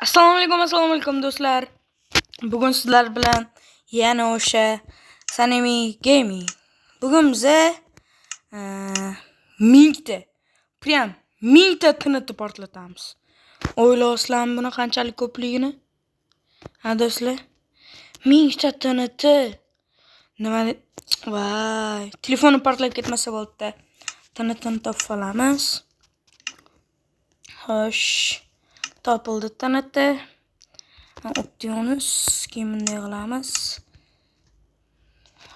Assalomu alaykum do'stlar. Bugun sizlar bilan yana o'sha Sanemi Gaming. Bugun biza mingta, prям mingta TNT portlatamiz. O'ylaysizlarmi buni qanchalik ko'pligini? Ha do'stlar, mingta TNT. Nima? Voy, telefonim portlab ketmasa bo'ldi-da. TNTni topib olamiz. Xo'sh, topildi TNT. Optimus kiyimini qilamiz.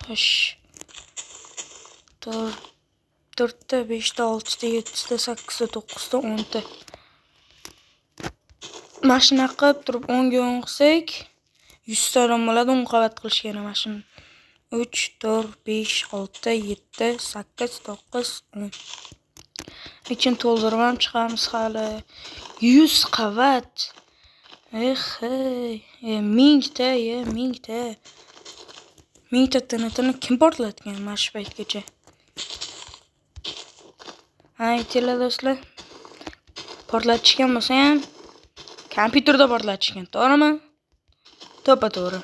Xo'sh. 4ta, 5ta, 6ta, 7ta, 8ta, 9ta, 10ta. Mashina qilib turib 10 ga 10 qilsak 100 ta odam bo'ladi. 10 qavat qilish kerak mashina. 3, 4, 5, 6, 7, 8, 9, 10. Ichini to'ldirib ham chiqamiz hali. 100 qavat. Mingta, mingta. Mingta TNTni kim portlatgan mana shu paytgacha? Aytinglar do'stlar. Portlatishgan bo'lsa ham kompyuterda portlatishgan, to'g'rimi? To'g'ri.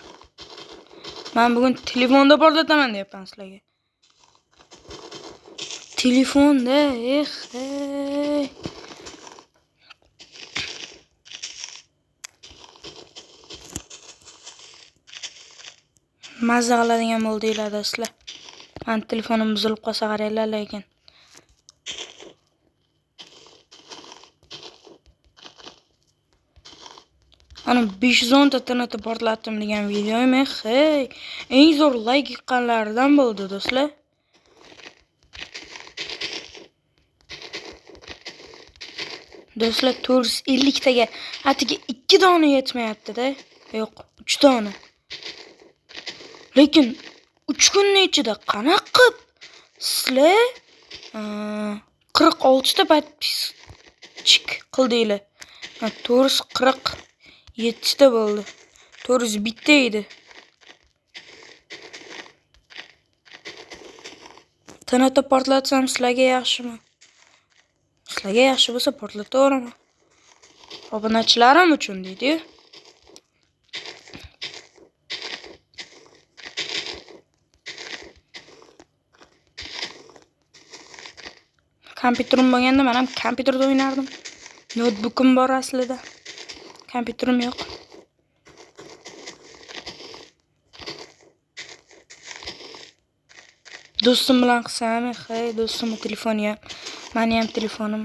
Men bugun telefonda portlataman deyapman sizlarga. Telefonda, Mazza qiladigan bo'ldinglar do'stlar. Men telefonim buzilib qolsa qaranglar lekin. Ana 510 ta TNT portlatdim degan videoim, eng zo'r like yiqqanlaridan bo'ldi do'stlar. Do'stlar 450 taga atiga 2 dona yetmayapti-da. Yo'q, 3 dona. Lekin 3 kunning ichida qanaqa qilib sizlar 46 ta подписчик qildinglar? 447 ta bo'ldi. 401 ta edi. TNT portlatsam sizlarga yaxshimi? Sizlarga yaxshi bo'lsa portlataveraman. Obunachilarim uchun deydi-yu. Kompyuterim bo'lganda men ham kompyuterda o'ynardim. Notebookim bor aslida. Kompyuterim yo'q. Do'stim bilan qilsam, do'stimning telefoni ham, meni ham telefonim.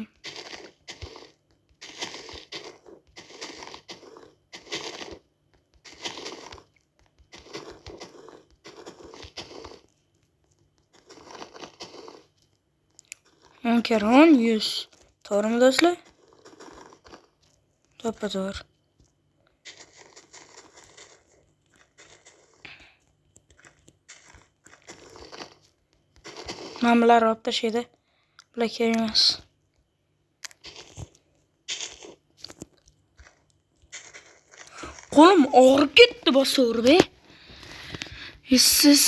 Onkaron 100. To'g'rimi do'stlar? To'g'ri. Men bular olib tashlaydi. Bular kerak emas. Qo'lim og'rib ketdi bosaverib. Siz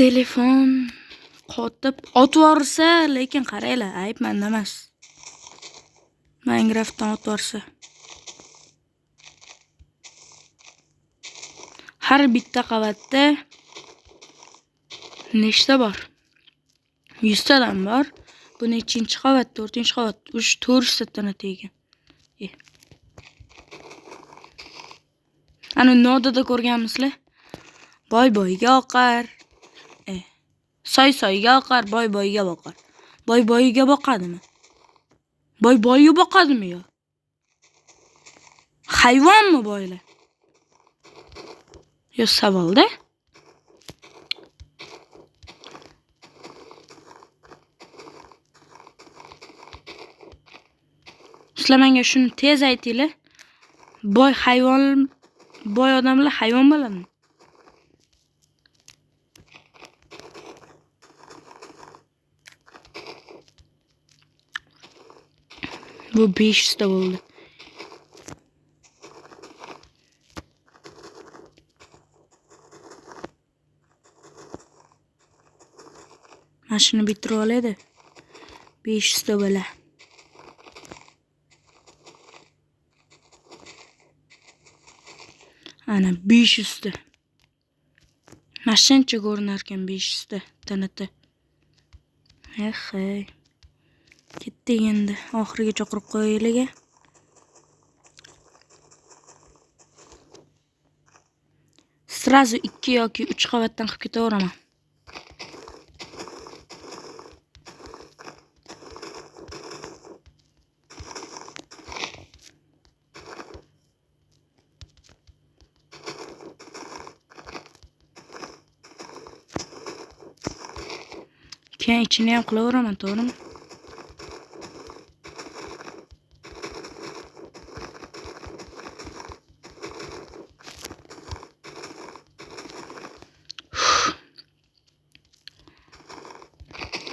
telefon qotib otvorsa, lekin qaranglar, ayb menda emas. Minecraftdan otvorsa. Har bitta qavatda nechta bor? 100 tadan bor. Bu nechinchi qavat? 4-qavat. 400 tadan tegan. Ana nodada ko'rganmisizlar? Boy-boyga oqar. Soy-soyga oqar, boy-boyga boqar. Boy-boyga boqadimi? Boy-boyga boqadimi yo? Hayvonmi boylar? Yo savolda? Sizlar menga shuni tez aytinglar. Boy odamlar hayvon bo'ladimi? Bu 500 ta bo'ldi. Mashina bitirib oladi. 500 ta bo'la. Ana 500 ta. Mashincha ko'rinar ekan 500 ta TNT. Hey. Ketdik endi. Oxirigacha qurib qo'yaylik. Srazu 2 yoki 3 qavatdan qilib ketaveraman. Keyin ichini ham qilaveraman, to'g'rimi?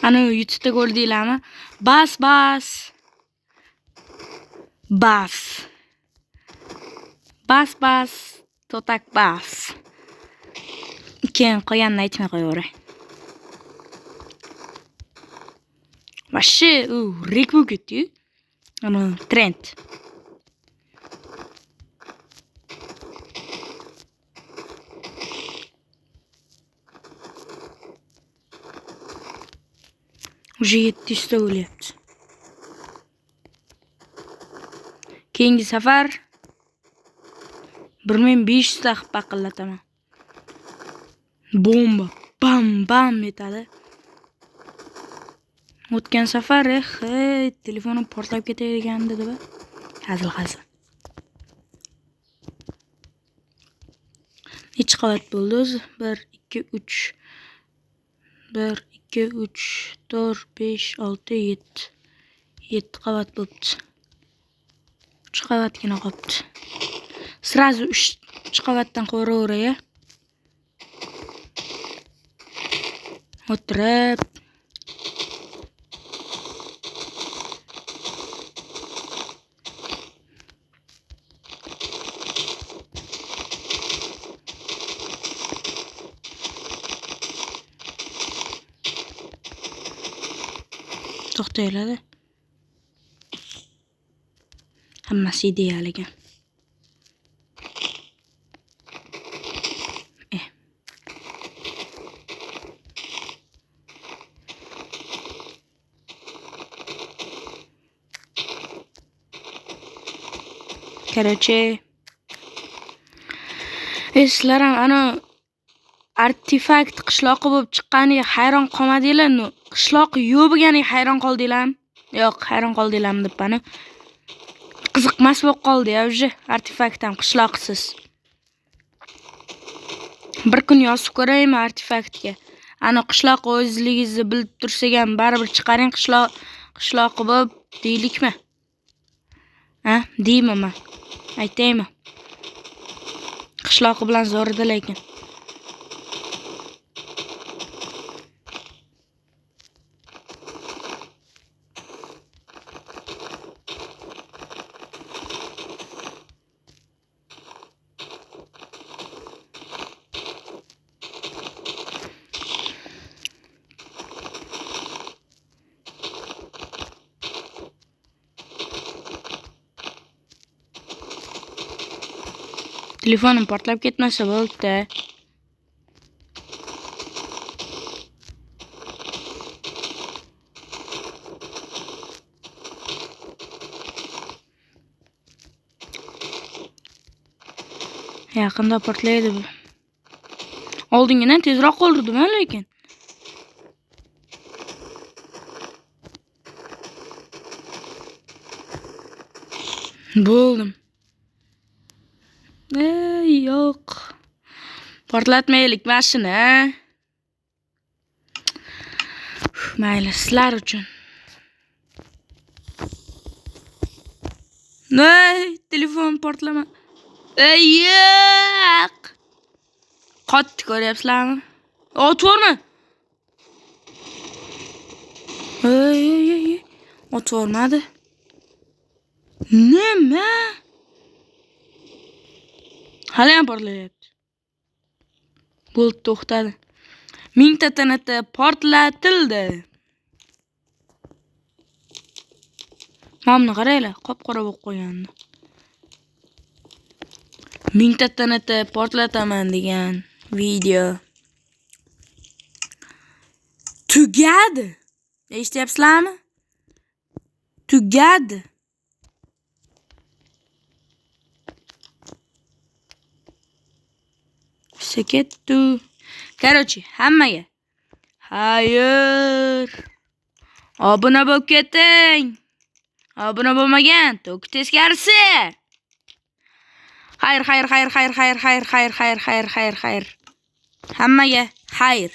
Ana YouTube'da ko'rdinglarmi? Bas. Bas. To'tak bas. Keyin qolganini aytmay qo'yaveray. Вообще, rek bo'lib ketdi-yu. Ana trend. Уже 700 ta bo'lyapti. Keyingi safar 1500 ta qilib baqillataman. Bomba bam etadi. O'tgan safar telefonim portlab ketayotgandi deb. Hazil. Necha qavat bo'ldi o'zi? 1 2 3 1 2 3 4 5 6 7 7 qavat bo'libdi. 3 qavatgina qolibdi. Srazu 3 qavatdan qo'raveray. O'tirib to'xtaylar. Hammasi ideal ekan. Короче, sizlar ham ana artefakt qishloqi bo'lib chiqqaniga hayron qolmadinglarmi? Qishloq yo'q bo'lganiga hayron qoldinglarmi? Yo'q, hayron qoldinglarmi deb bani. Qiziqmas bo'lib qoldi-ya, уже artefakt ham qishloqsiz. Bir kun yozib ko'raymi artefaktga. Ana qishloq o'zligingizni bilib tursak ham baribir chiqaring qishloqi bo'lib deylikmi? Deyman. Aytaymi? Qishloqi bilan zo'rida lekin. Telefonim portlab ketmasa bo'ldi. Yaqinda portlaydi bu. Oldingidan tezroq qoldirdim lekin. Bo'ldim. Yo'q. Portlatmaylik mashina. Mayli, sizlar uchun. Telefon portlama. Yo'q. Qotdi, ko'ryapsizlarmi? O'tvorma. O'tvormadi. Nima? Hali ham portlayapti. Bo'ldi, to'xtadi. 1000 ta TNT portlatildi. Mana qaranglar, qop-qora bo'lib qolgandi. mingta TNT portlataman degan video tugadi. Eshityapsizlarmi? Tugadi. Ketdi. Короче, hammaga xayr. Obuna bo'lib keting. Obuna bo'lmagan, to'k teskarisi. Xayr. Hammaga xayr.